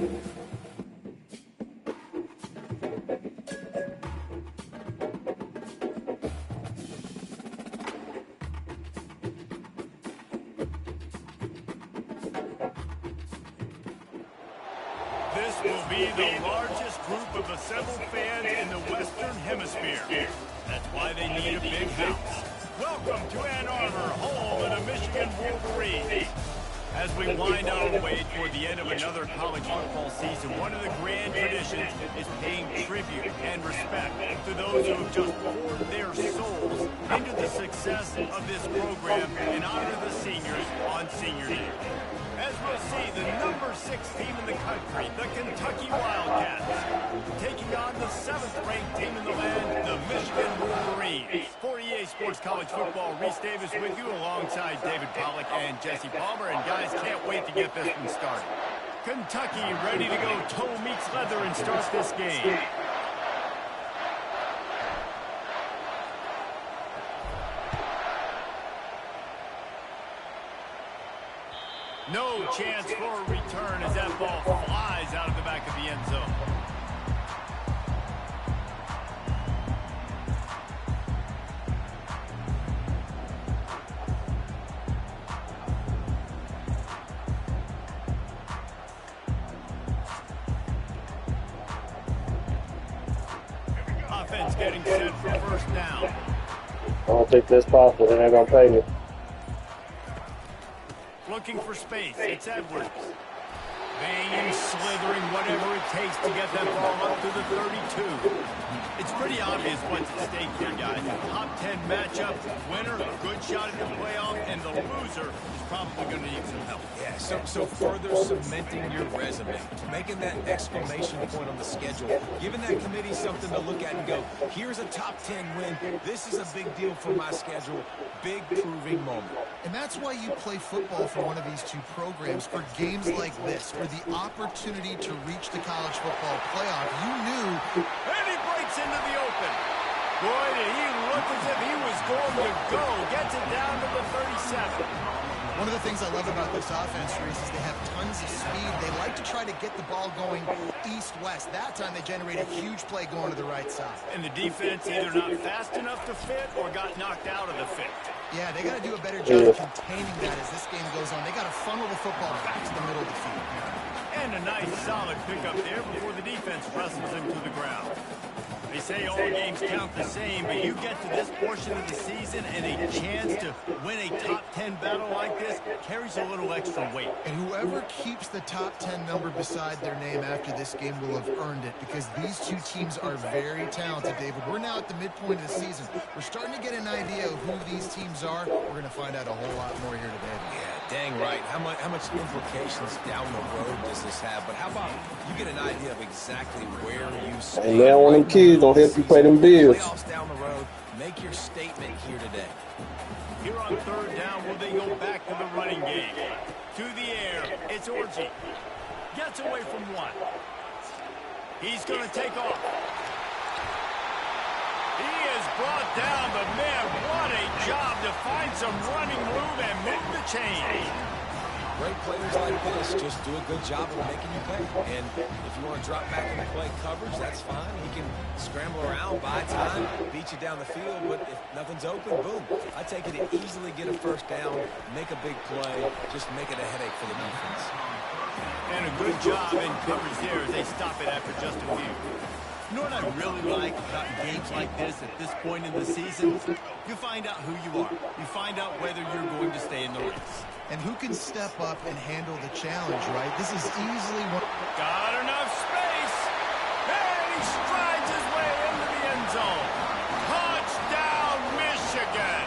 This will be the largest group of assembled fans in the Western Hemisphere. That's why they need a big house. Welcome to Ann Arbor, home of the Michigan Wolverines. As we wind our way toward the end of another college football season, one of the grand traditions is paying tribute and respect to those who have just poured their souls into the success of this program and honor the seniors on Senior Day. As we'll see, the number 6 team in the country, the Kentucky Wildcats, taking on the 7th-ranked team in the land, the Michigan Wolverines. For EA Sports College Football, Reese Davis with you alongside David Pollack and Jesse Palmer. And guys, can't wait to get this one started. Kentucky ready to go toe meets leather and start this game. No chance for a return as that ball flies out of the back of the end zone. Offense getting set for first down. I don't think that's possible. They're not going to pay me. Looking for space. It's Edwards. Banging, slithering, whatever it takes to get that ball up to the 32. It's pretty obvious what's at stake here, guys. Top 10 matchup, winner, good shot at the playoff, and the loser is probably going to need some help. Yeah, so further cementing your resume, making that exclamation point on the schedule, giving that committee something to look at and go, here's a top 10 win. This is a big deal for my schedule. Big proving moment. And that's why you play football for one of these two programs, for games like this, for the opportunity to reach the college football playoff. You knew. And he breaks into the open. Boy, did he look as if he was going to go. Gets it down to the 37. One of the things I love about this offense, Reese, is they have tons of speed. They like to try to get the ball going east-west. That time they generate a huge play going to the right side. And the defense either not fast enough to fit or got knocked out of the fit. Yeah, they got to do a better job of containing that as this game goes on. They got to funnel the football back to the middle of the field. And a nice, solid pickup there before the defense wrestles him to the ground. They say all games count the same, but you get to this portion of the season and a chance to win a top 10 battle like this carries a little extra weight. And whoever keeps the top 10 number beside their name after this game will have earned it, because these two teams are very talented, David. We're now at the midpoint of the season. We're starting to get an idea of who these teams are. We're going to find out a whole lot more here today. Yeah, dang right. How much implications down the road does this have? But how about you get an idea of exactly where you stand? And now one of them kids don't help you pay them bills. Playoffs down the road. Make your statement here today. Here on third down, will they go back to the running game? To the air, it's Orji. Gets away from one. He's going to take off. He is brought down, but man, what a job to find some running room and move the chains. Great players like this just do a good job of making you pay. And if you want to drop back and play coverage, that's fine. He can scramble around, buy time, beat you down the field. But if nothing's open, boom. I take it to easily get a first down, make a big play, just make it a headache for the defense. And a good job in coverage there as they stop it after just a few. You know what I really like about games like this at this point in the season? You find out who you are. You find out whether you're going to stay in the race. And who can step up and handle the challenge, right? This is easily one. Got enough space. And he strides his way into the end zone. Touchdown, Michigan.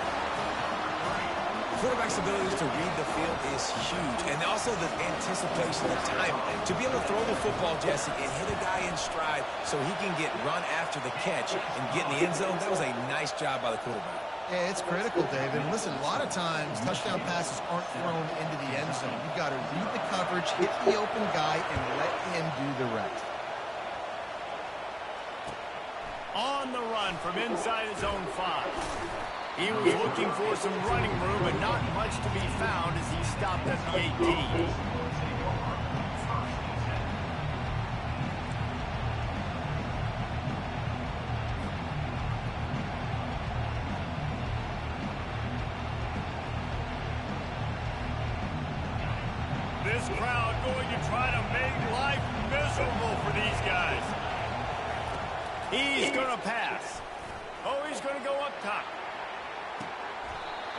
Quarterback's abilities to read the field is huge. And also the anticipation, the time. To be able to throw the football, Jesse, and hit a guy in stride so he can get run after the catch and get in the end zone, that was a nice job by the quarterback. Yeah, it's critical, David. And listen, a lot of times touchdown passes aren't thrown into the end zone. You've got to read the coverage, hit the open guy, and let him do the rest. On the run from inside his own 5. He was looking for some running room, but not much to be found as he stopped at the 18. This crowd going to try to make life miserable for these guys. He's going to pass. Oh, he's going to go up top.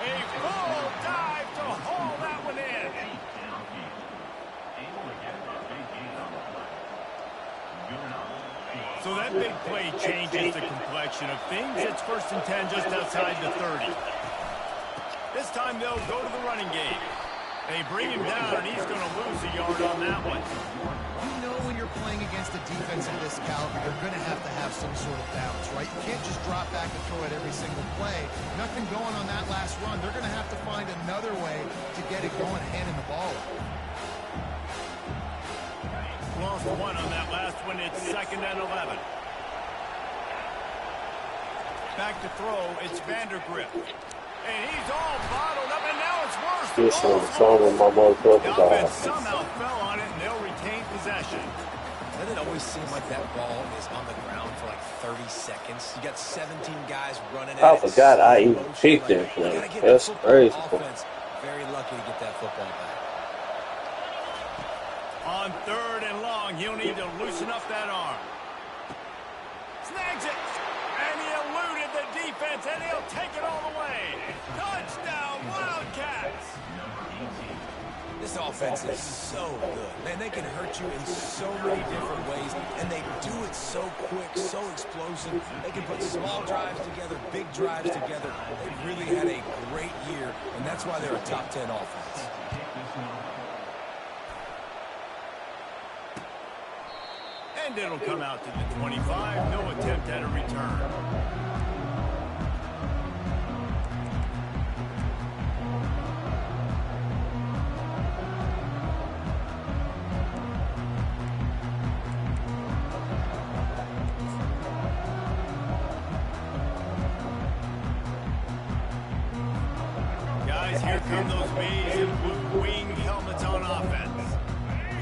A full dive to haul that one in. So that big play changes the complexion of things. It's 1st and 10 just outside the 30. This time they'll go to the running game. They bring him down, and he's going to lose a yard on that one. You know when you're playing against a defense of this caliber, you're going to have some sort of balance, right? You can't just drop back and throw it every single play. Nothing going on that last run. They're going to have to find another way to get it going, handing the ball up. Lost one on that last one. It's 2nd and 11. Back to throw. It's Vandergrift. And he's all bottled up, and now it's worse. This one's on my motherfucking Offense dog. somehow fell on it, and they'll retain possession. Doesn't it always seem like that ball is on the ground for like 30 seconds? You got 17 guys running at I it. forgot I even Motion, picked like, that you play. gotta get That's the football crazy. offense very lucky to get that football back. On 3rd and long, he'll need to loosen up that arm. Snags it. And he eluded the defense, and he'll take it all the way. Touchdown, Wildcats. This offense is so good. Man, they can hurt you in so many different ways, and they do it so quick, so explosive. They can put small drives together, big drives together. They've really had a great year, and that's why they're a top 10 offense. And it'll come out to the 25. No attempt at a return. Guys, here come those maize and blue wing helmets on offense.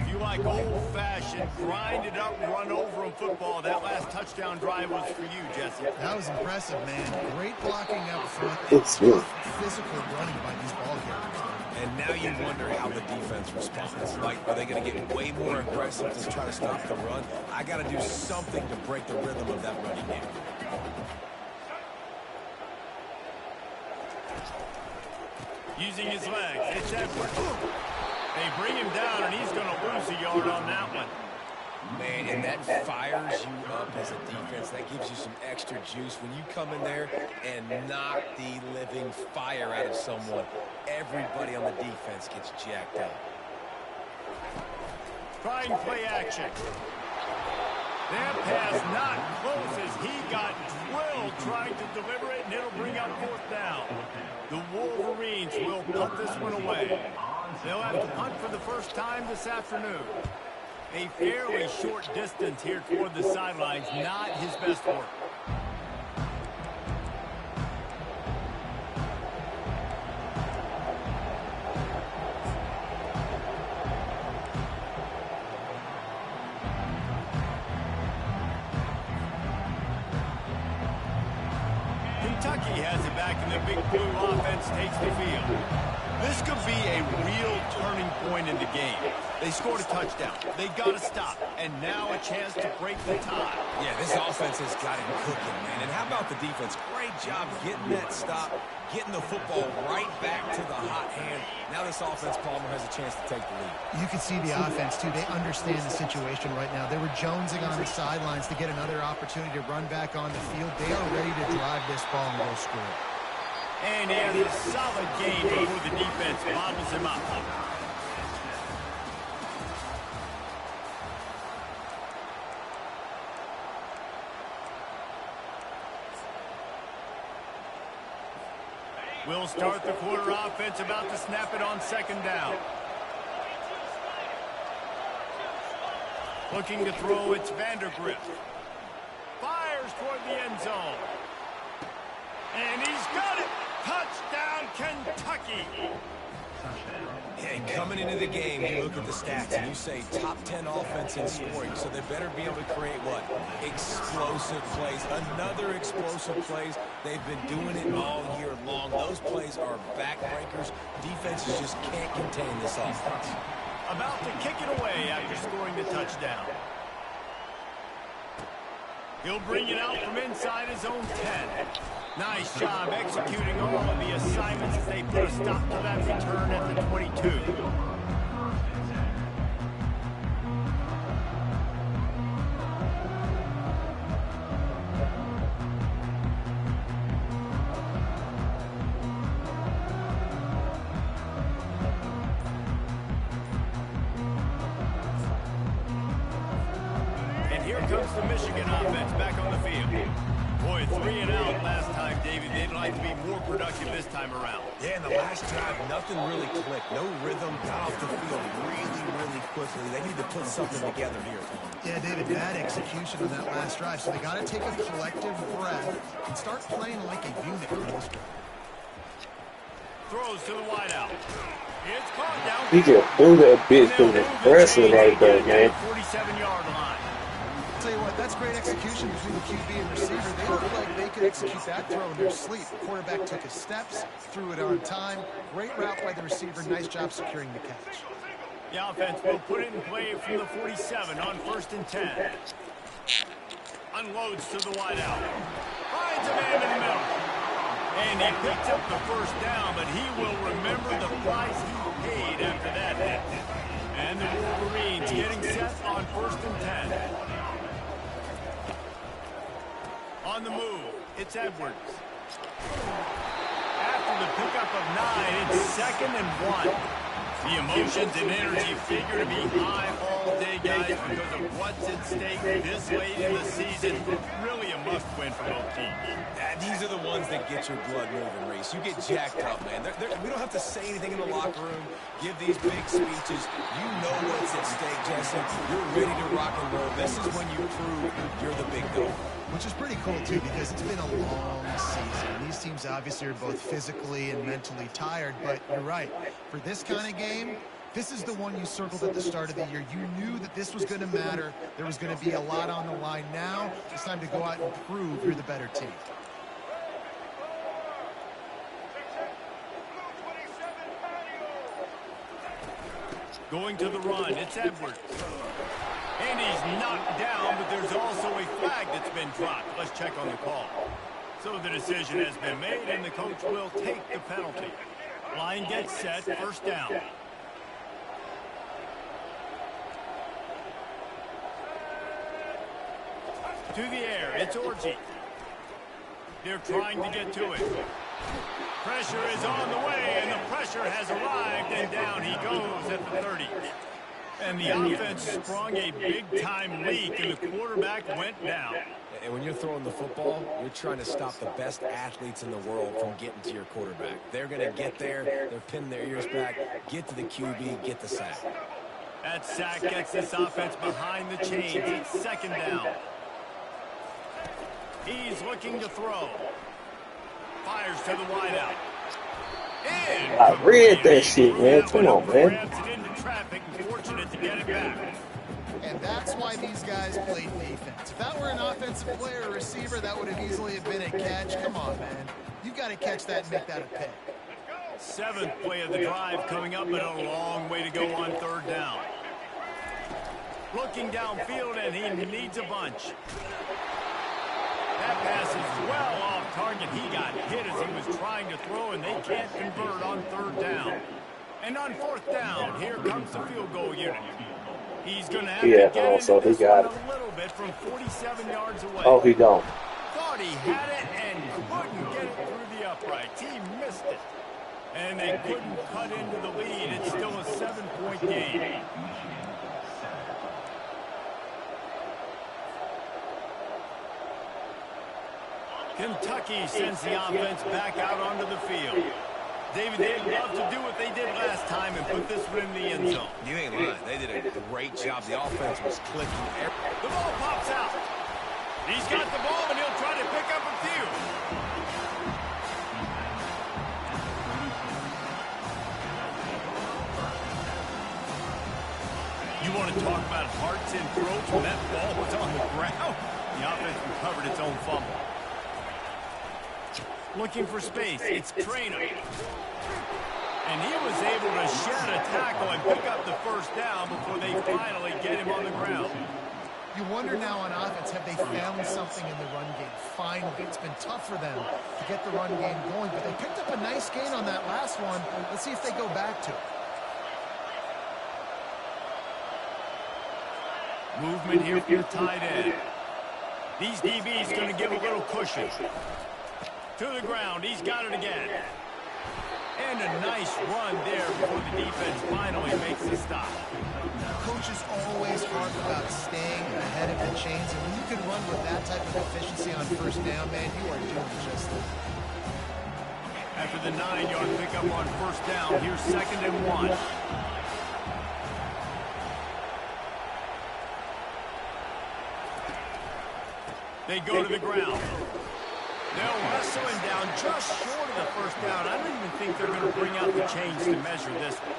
If you like old-fashioned, grind-it-up, run-over-'em football, that last touchdown drive was for you, Jesse. That was impressive, man. Great blocking up front. It's good. Physical running by these ball carriers. And now you wonder how the defense responds. Like, are they going to get way more aggressive to try to stop the run? I got to do something to break the rhythm of that running game. Using his legs, it's Edwards. They bring him down, and he's going to lose a yard on that one. Man, and that fires you up as a defense. That gives you some extra juice. When you come in there and knock the living fire out of someone, everybody on the defense gets jacked up. Trying play action. That pass not close as he got drilled trying to deliver it, and it'll bring up 4th down. The Wolverines will punt this one away. They'll have to punt for the first time this afternoon. A fairly short distance here toward the sidelines, not his best work. Kentucky has it back, and the big blue offense takes the field. This could be a real turning point in the game. They scored a touchdown. They got to stop. And now a chance to break the tie. Yeah, this offense has got it cooking, man. And how about the defense? Great job getting that stop, getting the football right back to the hot hand. Now this offense, Palmer, has a chance to take the lead. You can see the offense, too. They understand the situation right now. They were jonesing on the sidelines to get another opportunity to run back on the field. They are ready to drive this ball and go score. And he has a solid gain before the defense bobbles him up. We'll start the quarter offense, about to snap it on 2nd down. Looking to throw, it's Vandergrift. Fires toward the end zone. And he's got it. Touchdown, Kentucky. Hey, coming into the game, you look at the stats and you say top 10 offense in scoring, so they better be able to create what? Explosive plays. Another explosive plays. They've been doing it all year long. Those plays are backbreakers. Defenses just can't contain this offense. About to kick it away after scoring the touchdown. He'll bring it out from inside his own 10. Nice job executing all of the assignments as they put a stop to that return at the 22. Here comes the Michigan offense back on the field. Boy, 3 and out last time, Davey. They'd like to be more productive this time around. Yeah, in the last drive, nothing really clicked. No rhythm, got off the field really quickly. They need to put something together here for them. Yeah, David, bad execution on that last drive. So they got to take a collective breath and start playing like a unit for this one. Throws to the wideout. It's caught down. He just threw that bitch through the wrestling right there, man. 47-yard line. Tell you what, that's great execution between the QB and receiver. They look like they could execute that throw in their sleep. The quarterback took his steps, threw it on time. Great route by the receiver. Nice job securing the catch. The offense will put it in play from the 47 on 1st and 10. Unloads to the wideout. Finds a man in the middle. And he picks up the first down, but he will remember the price he paid after that hit. And the Wolverines getting set on 1st and 10. On the move, it's Edwards. After the pickup of 9, it's 2nd and 1. The emotions and energy figure to be high all day, guys, because of what's at stake this late in the season. Really a must-win for both teams. These are the ones that get your blood moving, Reese. You get jacked up, man. We don't have to say anything in the locker room, give these big speeches. You know what's at stake, Jesse. You're ready to rock and roll. This is when you prove you're the big dog. Which is pretty cool, too, because it's been a long season. These teams obviously are both physically and mentally tired, but you're right. For this kind of game, this is the one you circled at the start of the year. You knew that this was going to matter. There was going to be a lot on the line. Now it's time to go out and prove you're the better team. Going to the run, it's Edwards. And he's knocked down, but there's also a flag that's been dropped. Let's check on the call. So the decision has been made, and the coach will take the penalty. Line gets set, 1st down. To the air, it's Orji. They're trying to get to it. Pressure is on the way, and the pressure has arrived, and down he goes at the 30. And the offense sprung a big-time leak, and the quarterback went down. And when you're throwing the football, you're trying to stop the best athletes in the world from getting to your quarterback. They're going to get there, they're pinning their ears back, get to the QB, get the sack. That sack gets this offense behind the chains. It's 2nd down. He's looking to throw. Fires to the wideout. I read that shit, man. Come on, man. Fortunate to get it back. And that's why these guys played defense. If that were an offensive player or receiver, that would have easily have been a catch. Come on, man. You've got to catch that and make that a pick. 7th play of the drive coming up, but a long way to go on 3rd down. Looking downfield, and he needs a bunch. That pass is well off target. He got hit as he was trying to throw, and they can't convert on 3rd down. And on 4th down, here comes the field goal unit. He's going to have to get into this one a little bit from 47 yards away. Oh, he don't. Thought he had it and couldn't get it through the uprights. He missed it. And they couldn't cut into the lead. It's still a 7-point game. Kentucky sends the offense back out onto the field. David, they'd love to do what they did last time and put this one in the end zone. You ain't lying. They did a great job. The offense was clicking. The ball pops out. He's got the ball, and he'll try to pick up a few. You want to talk about hearts and throats when that ball was on the ground? The offense recovered its own fumble. Looking for space. It's Traynor. And he was able to shed a tackle and pick up the first down before they finally get him on the ground. You wonder now on offense, have they found something in the run game? Finally, it's been tough for them to get the run game going, but they picked up a nice gain on that last one. Let's see if they go back to it. Movement here for your tight end. These DBs going to give a little cushion. To the ground, he's got it again. And a nice run there before the defense finally makes the stop. Coaches always harp about staying ahead of the chains, and when you can run with that type of efficiency on first down, man, you are doing just that. After the 9-yard pickup on first down, here's 2nd and 1. They go to the ground. They'll wrestle him down just short of the first down. I don't even think they're going to bring out the chains to measure this one.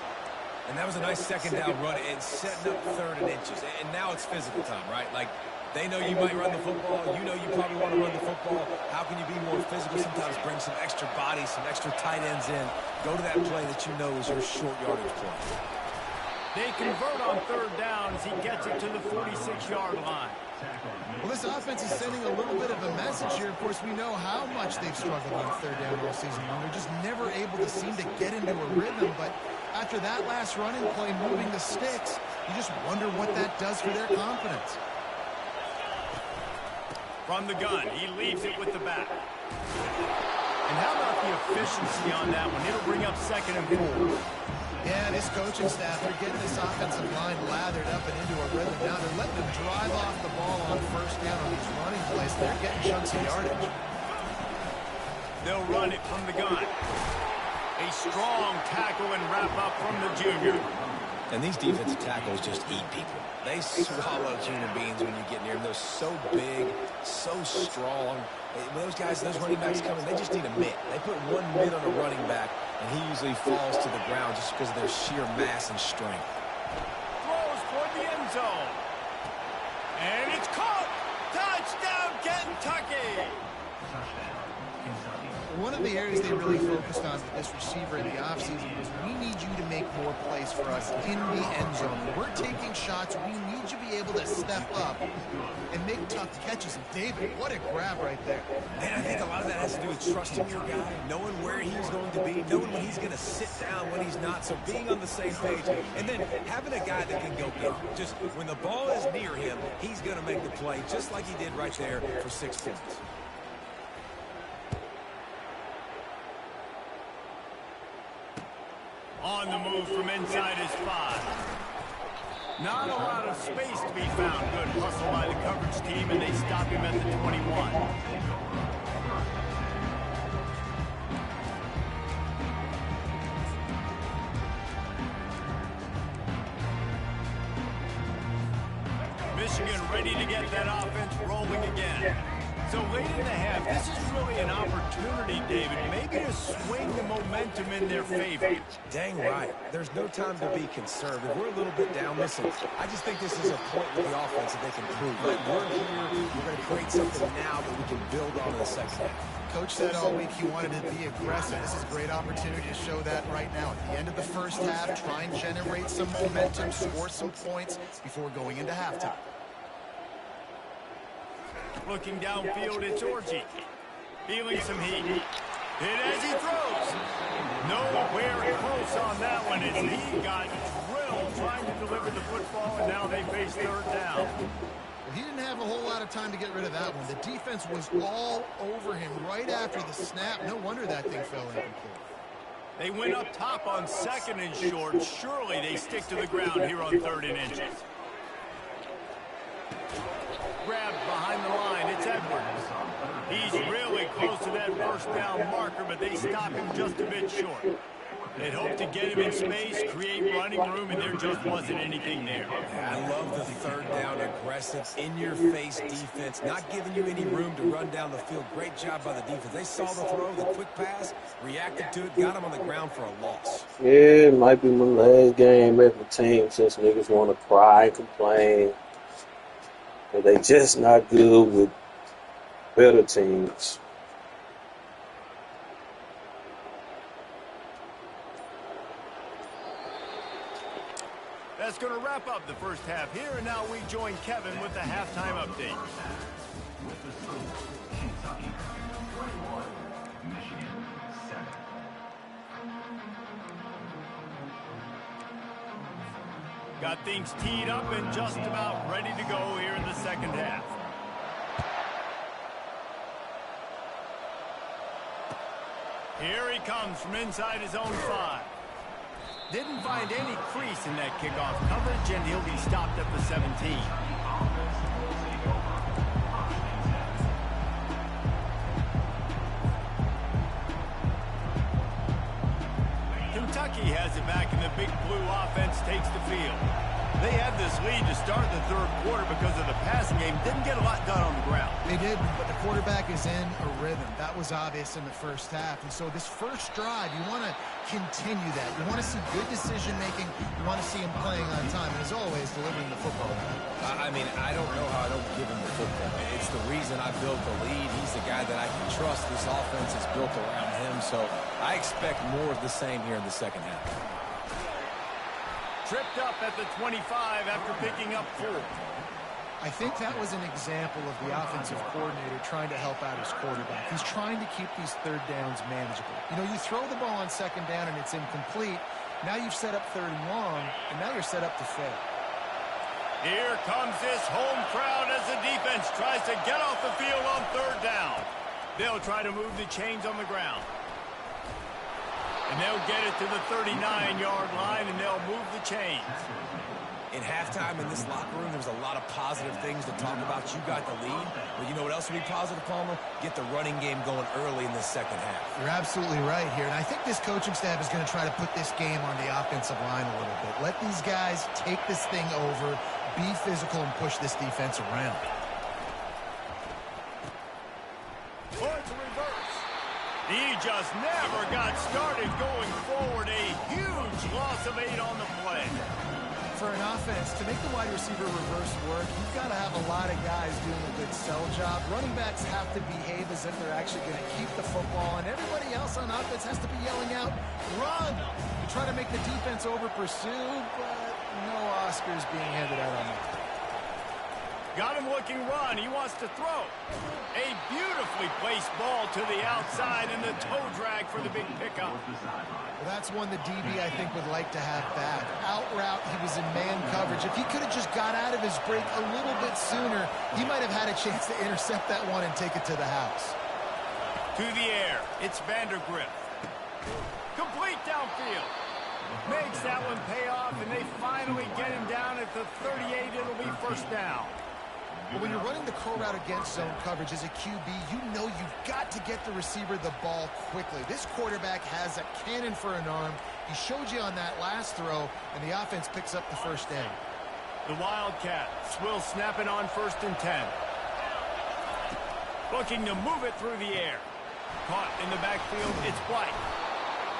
And that was a nice 2nd down run and setting up 3rd and inches. And now it's physical time, right? Like, they know you might run the football. You know you probably want to run the football. How can you be more physical? Sometimes bring some extra bodies, some extra tight ends in. Go to that play that you know is your short yardage play. They convert on 3rd down as he gets it to the 46-yard line. Well, this offense is sending a little bit of a message here. Of course, we know how much they've struggled on 3rd down all season long. They're just never able to seem to get into a rhythm. But after that last running play, moving the sticks, you just wonder what that does for their confidence. From the gun, he leaves it with the back. And how about the efficiency on that one? It'll bring up 2nd and 4. Yeah, this coaching staff, they're getting this offensive line lathered up and into a rhythm. Now they're letting them drive off the ball on first down on these running plays. They're getting chunks of yardage. They'll run it from the gun. A strong tackle and wrap up from the junior. And these defensive tackles just eat people. They swallow human beings when you get near them. They're so big, so strong. When those guys, those running backs come in, they just need a mitt. They put one mitt on a running back, and he usually falls to the ground just because of their sheer mass and strength. Throws toward the end zone. And it's caught. Touchdown, Kentucky. One of the areas they really focused on with this receiver in the offseason was we need you to make more plays for us in the end zone. When we're taking shots, we need you to be able to step up and make tough catches. And David, what a grab right there. And I think a lot of that has to do with trusting your guy, knowing where he's going to be, knowing when he's going to sit down, when he's not. So being on the same page, and then having a guy that can go get him. Just when the ball is near him, he's going to make the play, just like he did right there for 6 points. On the move from inside his 5. Not a lot of space to be found. Good hustle by the coverage team, and they stop him at the 21. Michigan ready to get that offense rolling again. So late in the half, this is really an opportunity, David, maybe to swing the momentum in their favor. Dang right. There's no time to be conservative. We're a little bit down. Listen, I just think this is a point with the offense that they can prove. Like, we're here, we're going to create something now that we can build on in the second half. Coach said all week he wanted to be aggressive. This is a great opportunity to show that right now. At the end of the first half, try and generate some momentum, score some points before going into halftime. Looking downfield, it's Orji. Feeling some heat. Hit as he throws. Nowhere close on that one as he got drilled trying to deliver the football, and now they face 3rd down. Well, he didn't have a whole lot of time to get rid of that one. The defense was all over him right after the snap. No wonder that thing fell incomplete. They went up top on 2nd and short. Surely they stick to the ground here on 3rd and inches. Grabbed behind the line, it's Edwards. He's really close to that first down marker, but they stop him just a bit short. They'd hope to get him in space, create running room, and there just wasn't anything there. Yeah, I love the 3rd down aggressive, in-your-face defense, not giving you any room to run down the field. Great job by the defense. They saw the throw, the quick pass, reacted to it, got him on the ground for a loss. Yeah, it might be my last game at the team since niggas want to cry and complain. But they just not good with better teams. That's going to wrap up the first half here, and now we join Kevin with the halftime update. With the score, Kentucky 21, Michigan 7. Got things teed up and just about ready to go here in the second half. Here he comes from inside his own 5. Didn't find any crease in that kickoff coverage, and he'll be stopped at the 17. Kentucky has it back, and the Big Blue offense takes the field. They had this lead to start the third quarter because of the passing game. Didn't get a lot done on the ground. They didn't, but the quarterback is in a rhythm. That was obvious in the first half. And so this first drive, you want to continue that. You want to see good decision-making. You want to see him playing on time. And as always, delivering the football. I mean, I don't know how I don't give him the football. It's the reason I built the lead. He's the guy that I can trust. This offense is built around him. So I expect more of the same here in the second half. Tripped up at the 25 after picking up 4. I think that was an example of the offensive coordinator trying to help out his quarterback. He's trying to keep these third downs manageable. You know, you throw the ball on second down and it's incomplete. Now you've set up third and long, and now you're set up to fail. Here comes this home crowd as the defense tries to get off the field on third down. They'll try to move the chains on the ground. And they'll get it to the 39-yard line, and they'll move the chains. In halftime in this locker room, there's a lot of positive things to talk about. You got the lead, but you know what else would be positive, Palmer? Get the running game going early in the second half. You're absolutely right here, and I think this coaching staff is going to try to put this game on the offensive line a little bit. Let these guys take this thing over, be physical, and push this defense around. Towards reverse. He just never got started going forward. A huge loss of 8 on the play. For an offense, to make the wide receiver reverse work, you've got to have a lot of guys doing a good sell job. Running backs have to behave as if they're actually going to keep the football, and everybody else on offense has to be yelling out, run! You try to make the defense over-pursue, but no Oscars being handed out on that. Got him looking run. He wants to throw. A beautifully placed ball to the outside, and the toe drag for the big pickup. Well, that's one the DB, I think, would like to have back. Out route, he was in man coverage. If he could have just got out of his break a little bit sooner, he might have had a chance to intercept that one and take it to the house. To the air. It's Vandergrift. Complete downfield. Makes that one pay off, and they finally get him down at the 38. It'll be first down. But when you're running the curl route against zone coverage as a QB, you know you've got to get the receiver the ball quickly. This quarterback has a cannon for an arm. He showed you on that last throw, and the offense picks up the first down. The Wildcats will snap it on 1st and 10. Looking to move it through the air. Caught in the backfield, it's White.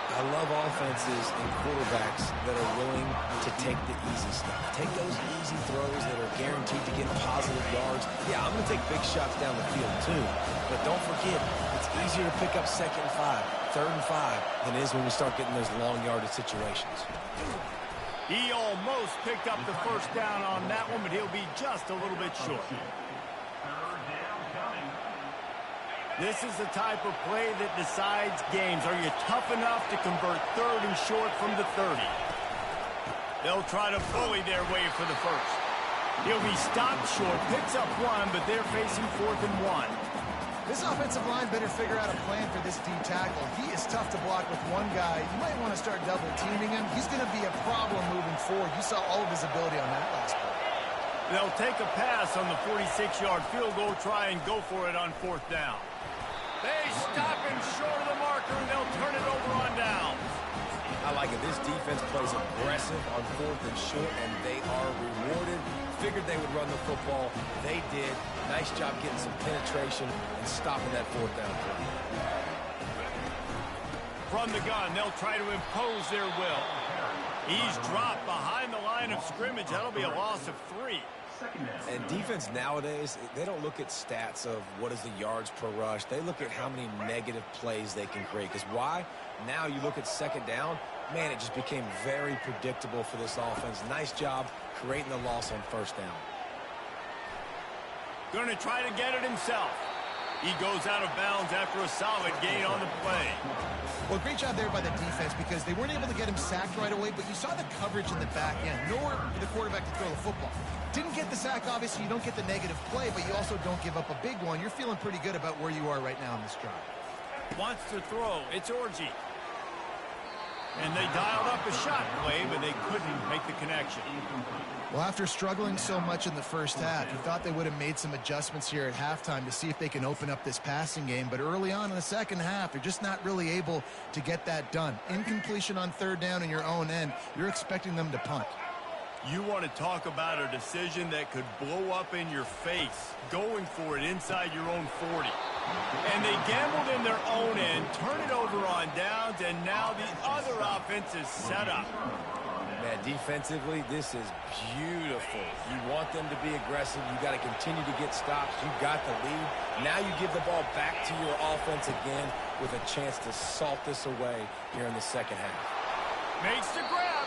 I love offenses and quarterbacks that are willing to take the easy stuff. Take those easy throws that are guaranteed to get positive yards. Yeah, I'm going to take big shots down the field too. But don't forget, it's easier to pick up 2nd and 5, 3rd and 5 than it is when we start getting those long yardage situations. He almost picked up the first down on that one, but he'll be just a little bit short. This is the type of play that decides games. Are you tough enough to convert 3rd and short from the 30? They'll try to bully their way for the first. He'll be stopped short, picks up 1, but they're facing 4th and 1. This offensive line better figure out a plan for this D tackle. He is tough to block with one guy. You might want to start double teaming him. He's going to be a problem moving forward. You saw all of his ability on that last play. They'll take a pass on the 46-yard field goal, try and go for it on 4th down. They stop him short of the marker, and they'll turn it over on downs. I like it. This defense plays aggressive on 4th and short, and they are rewarded. Figured they would run the football. They did. Nice job getting some penetration and stopping that 4th down play. From the gun, they'll try to impose their will. He's dropped behind the line of scrimmage. That'll be a loss of 3. And defense nowadays, they don't look at stats of what is the yards per rush. They look at how many negative plays they can create. Because why? Now you look at 2nd down, man, it just became very predictable for this offense. Nice job creating the loss on first down. Going to try to get it himself. He goes out of bounds after a solid gain on the play. Well, great job there by the defense because they weren't able to get him sacked right away, but you saw the coverage in the back end. Nowhere for the quarterback to throw the football. Didn't get the sack, obviously. You don't get the negative play, but you also don't give up a big one. You're feeling pretty good about where you are right now in this drive. Wants to throw. It's Orji. And they dialed up a shot play, but they couldn't make the connection. Well, after struggling so much in the first half, you thought they would have made some adjustments here at halftime to see if they can open up this passing game. But early on in the second half, they're just not really able to get that done. Incompletion on third down in your own end, you're expecting them to punt. You want to talk about a decision that could blow up in your face, going for it inside your own 40. And they gambled in their own end, turn it over on downs, and now the other offense is set up. Man, defensively, this is beautiful. You want them to be aggressive. You got to continue to get stops. You got the lead. Now you give the ball back to your offense again with a chance to salt this away here in the second half. Makes the grab.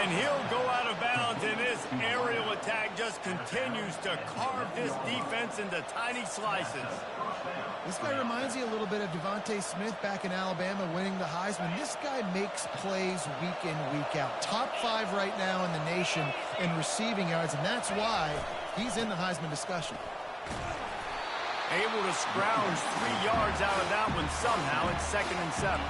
And he'll go out of bounds, and this aerial attack just continues to carve this defense into tiny slices. This guy reminds you a little bit of Devontae Smith back in Alabama winning the Heisman. This guy makes plays week in, week out. Top 5 right now in the nation in receiving yards, and that's why he's in the Heisman discussion. Able to scrounge 3 yards out of that one somehow. It's 2nd and 7.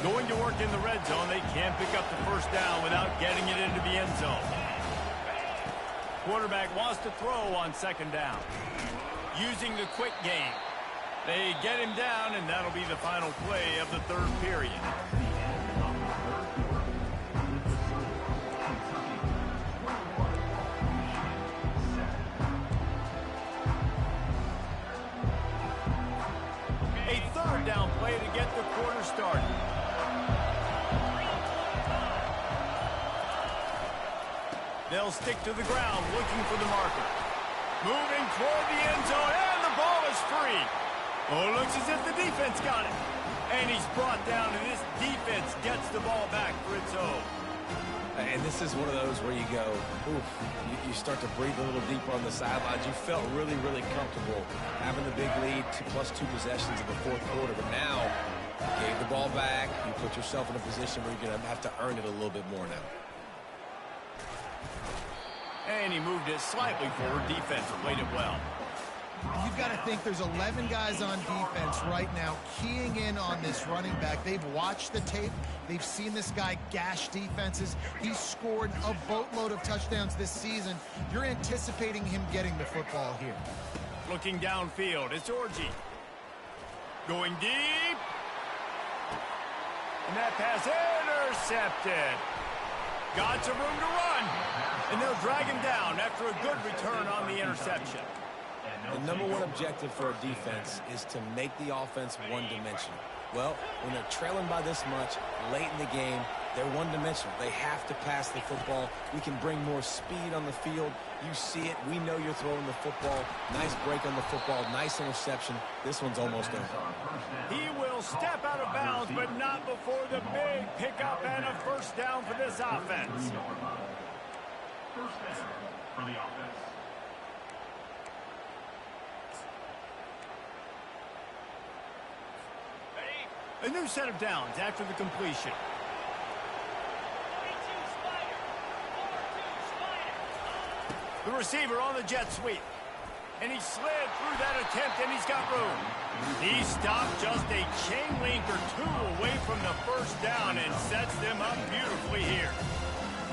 Going to work in the red zone. They can't pick up the first down without getting it into the end zone. Quarterback wants to throw on 2nd down. Using the quick game. They get him down, and that'll be the final play of the 3rd period. A 3rd down play to get the quarter started. They'll stick to the ground, looking for the marker. Moving toward the end zone, and the ball is free. Oh, it looks as if the defense got it. And he's brought down, and this defense gets the ball back for its own. And this is one of those where you go, oof, you start to breathe a little deeper on the sidelines. You felt really, really comfortable having the big lead, 2+2 possessions in the 4th quarter. But now, you gave the ball back. You put yourself in a position where you're going to have to earn it a little bit more now. And he moved it slightly forward. Defense played it well. You've got to think there's 11 guys on defense right now keying in on this running back. They've watched the tape. They've seen this guy gash defenses. He's scored a boatload of touchdowns this season. You're anticipating him getting the football here. Looking downfield, it's Orji. Going deep. And that pass intercepted. Got some room to run. And they'll drag him down after a good return on the interception. The number one objective for a defense is to make the offense one-dimensional. Well, when they're trailing by this much late in the game, they're one-dimensional. They have to pass the football. We can bring more speed on the field. You see it. We know you're throwing the football. Nice break on the football. Nice interception. This one's almost over. He will step out of bounds, but not before the big pickup and a 1st down for this offense. 1st down for the offense. A new set of downs after the completion. The receiver on the jet sweep. And he slid through that attempt, and he's got room. He stopped just a chain link or 2 away from the 1st down and sets them up beautifully here.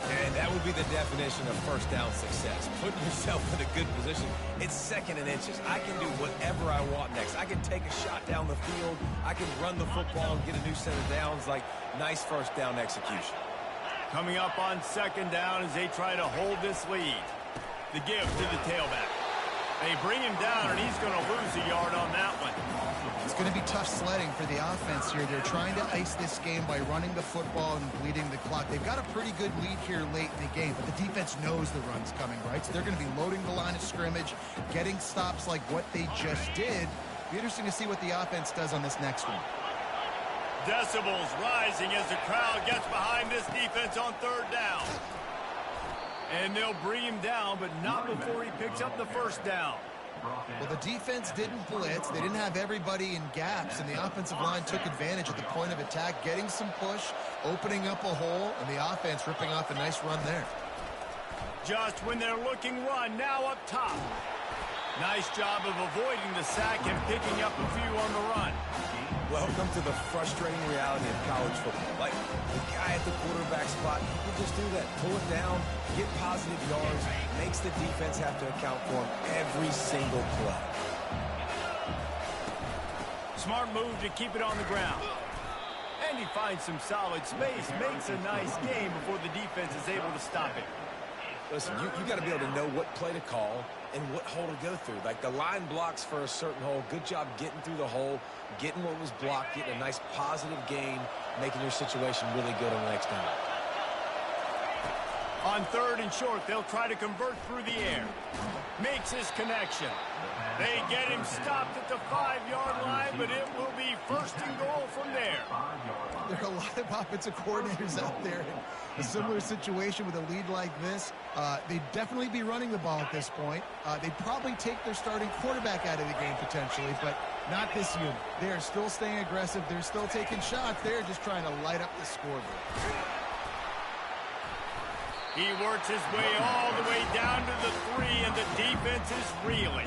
And that would be the definition of 1st down success. Putting yourself in a good position. It's 2nd and inches. I can do whatever I want next. I can take a shot down the field. I can run the football and get a new set of downs. Like, nice 1st down execution. Coming up on 2nd down as they try to hold this lead. The give to the tailback. They bring him down, and he's going to lose a yard on that one. It's going to be tough sledding for the offense here. They're trying to ice this game by running the football and bleeding the clock. They've got a pretty good lead here late in the game, but the defense knows the run's coming, right? So they're going to be loading the line of scrimmage, getting stops like what they just did. Be interesting to see what the offense does on this next one. Decibels rising as the crowd gets behind this defense on third down. And they'll bring him down, but not before he picks up the first down. Well, the defense didn't blitz. They didn't have everybody in gaps, and the offensive line took advantage at the point of attack, getting some push, opening up a hole, and the offense ripping off a nice run there. Just when they're looking run, now up top. Nice job of avoiding the sack and picking up a few on the run. Welcome to the frustrating reality of college football. Like, the guy at the quarterback spot, he can just do that. Pull it down, get positive yards, makes the defense have to account for him every single play. Smart move to keep it on the ground. And he finds some solid space, makes a nice game before the defense is able to stop it. Listen, you got to be able to know what play to call and what hole to go through. Like, the line blocks for a certain hole. Good job getting through the hole, getting what was blocked, getting a nice positive gain, making your situation really good on the next down. On third and short, they'll try to convert through the air. Makes his connection. They get him stopped at the 5-yard line, but it will be first and goal from there. There are a lot of offensive coordinators out there in a similar situation with a lead like this. They'd definitely be running the ball at this point. They'd probably take their starting quarterback out of the game potentially, but not this unit. They are still staying aggressive. They're still taking shots. They're just trying to light up the scoreboard. He works his way all the way down to the 3, and the defense is reeling.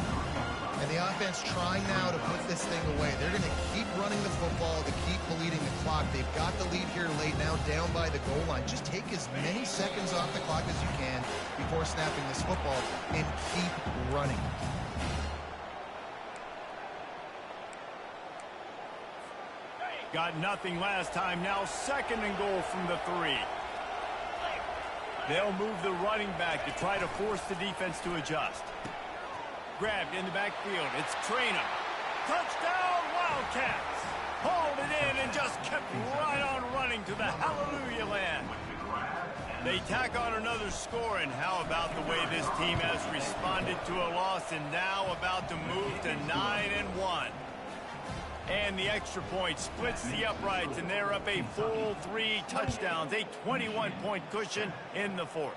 And the offense trying now to put this thing away. They're going to keep running the football to keep bleeding the clock. They've got the lead here late, now down by the goal line. Just take as many seconds off the clock as you can before snapping this football and keep running. Got nothing last time, now second and goal from the 3. They'll move the running back to try to force the defense to adjust. Grabbed in the backfield. It's Traynor. Touchdown, Wildcats! Hauled it in and just kept right on running to the hallelujah land. They tack on another score, and how about the way this team has responded to a loss and now about to move to 9-1. And the extra point splits the uprights, and they're up a full 3 touchdowns, a 21-point cushion in the 4th.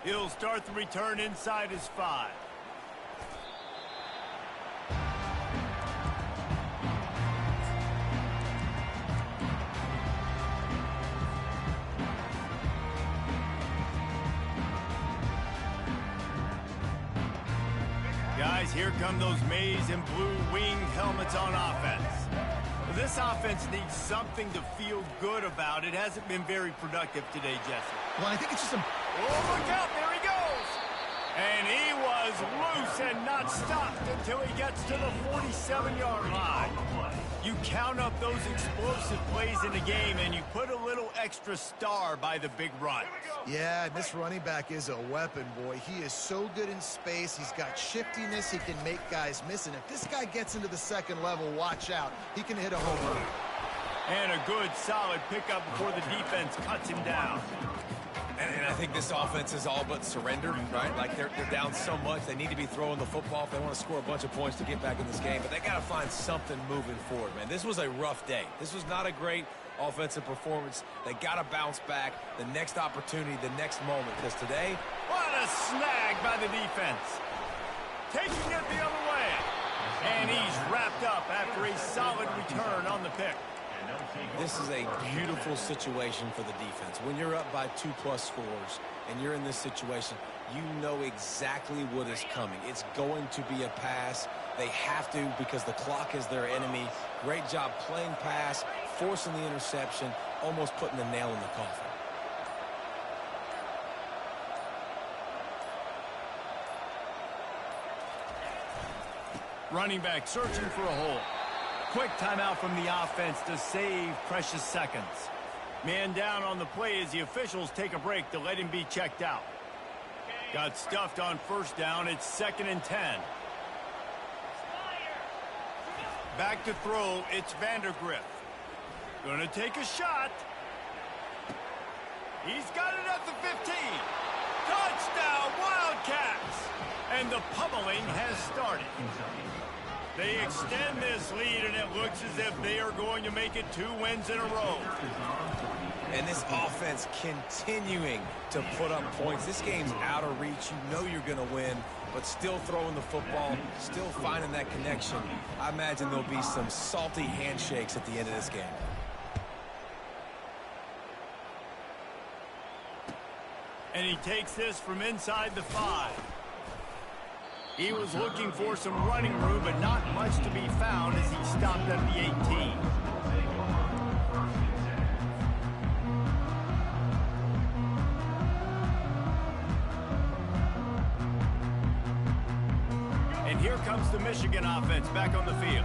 He'll start the return inside his 5. Guys, here come those maize and blue winged helmets on offense. This offense needs something to feel good about. It hasn't been very productive today, Jesse. Well, I think it's just a... Oh, look out, there he goes! And he was loose and not stopped until he gets to the 47-yard line. You count up those explosive plays in the game, and you put a little extra star by the big runs. Yeah, this running back is a weapon, boy. He is so good in space. He's got shiftiness. He can make guys miss. And if this guy gets into the second level, watch out. He can hit a home run. And a good, solid pickup before the defense cuts him down. And I think this offense is all but surrendered, right? Like, they're down so much, they need to be throwing the football if they want to score a bunch of points to get back in this game. But they got to find something moving forward, man. This was a rough day. This was not a great offensive performance. They got to bounce back. The next opportunity, the next moment. Because today... What a snag by the defense. Taking it the other way. And he's wrapped up after a solid return on the pick. This is a beautiful situation for the defense. When you're up by 2+ scores and you're in this situation, you know exactly what is coming. It's going to be a pass. They have to because the clock is their enemy. Great job playing pass, forcing the interception, almost putting the nail in the coffin. Running back searching for a hole. Quick timeout from the offense to save precious seconds. Man down on the play as the officials take a break to let him be checked out. Got stuffed on first down. It's 2nd and 10. Back to throw. It's Vandergriff. Gonna take a shot. He's got it at the 15. Touchdown, Wildcats! And the pummeling has started. They extend this lead, and it looks as if they are going to make it 2 wins in a row. And this offense continuing to put up points. This game's out of reach. You know you're going to win, but still throwing the football, still finding that connection. I imagine there'll be some salty handshakes at the end of this game. And he takes this from inside the 5. He was looking for some running room, but not much to be found as he stopped at the 18. And here comes the Michigan offense back on the field.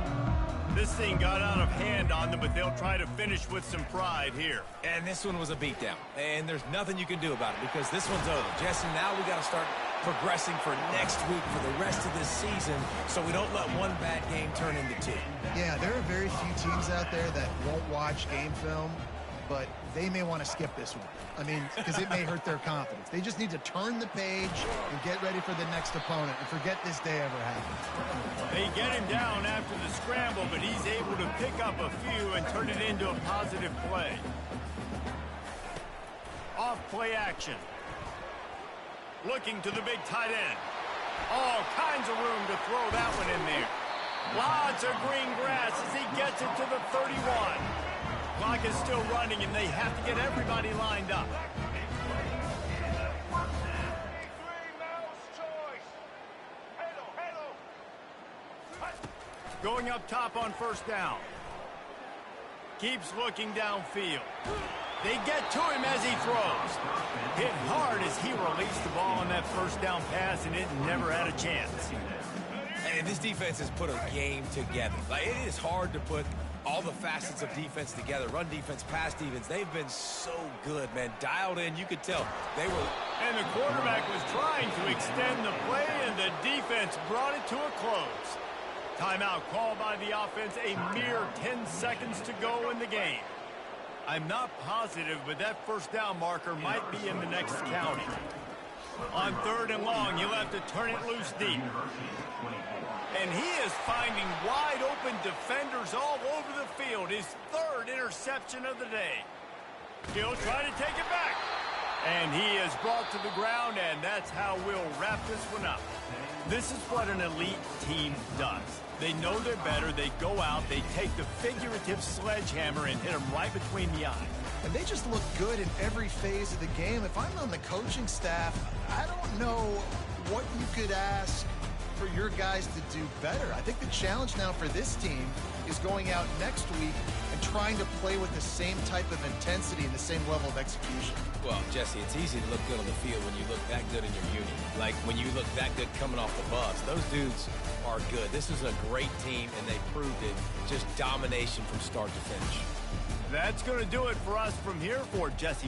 This thing got out of hand on them, but they'll try to finish with some pride here. And this one was a beatdown. And there's nothing you can do about it because this one's over. Jesse, now we got to start progressing for next week for the rest of this season so we don't let one bad game turn into 2. Yeah, there are very few teams out there that won't watch game film, but they may want to skip this one. I mean, because it may hurt their confidence. They just need to turn the page and get ready for the next opponent and forget this day ever happened. They get him down after the scramble, but he's able to pick up a few and turn it into a positive play. Off play action. Looking to the big tight end. All kinds of room to throw that one in there. Lots of green grass as he gets it to the 31. Clock is still running, and they have to get everybody lined up. Going up top on first down. Keeps looking downfield. They get to him as he throws. Hit hard as he released the ball on that first down pass, and it never had a chance. And this defense has put a game together. Like, it is hard to put all the facets of defense together. Run defense, pass defense. They've been so good, man. Dialed in. You could tell they were. And the quarterback was trying to extend the play, and the defense brought it to a close. Timeout called by the offense. A mere 10 seconds to go in the game. I'm not positive, but that first down marker might be in the next county. On 3rd and long, he'll have to turn it loose deep. And he is finding wide open defenders all over the field. His 3rd interception of the day. He'll try to take it back. And he is brought to the ground, and that's how we'll wrap this one up. This is what an elite team does. They know they're better. They go out. They take the figurative sledgehammer and hit them right between the eyes. And they just look good in every phase of the game. If I'm on the coaching staff, I don't know what you could ask for your guys to do better. I think the challenge now for this team is going out next week and trying to play with the same type of intensity and the same level of execution. Well, Jesse, it's easy to look good on the field when you look that good in your uni. Like when you look that good coming off the bus. Those dudes are good. This is a great team, and they proved it. Just domination from start to finish. That's going to do it for us from here for Jesse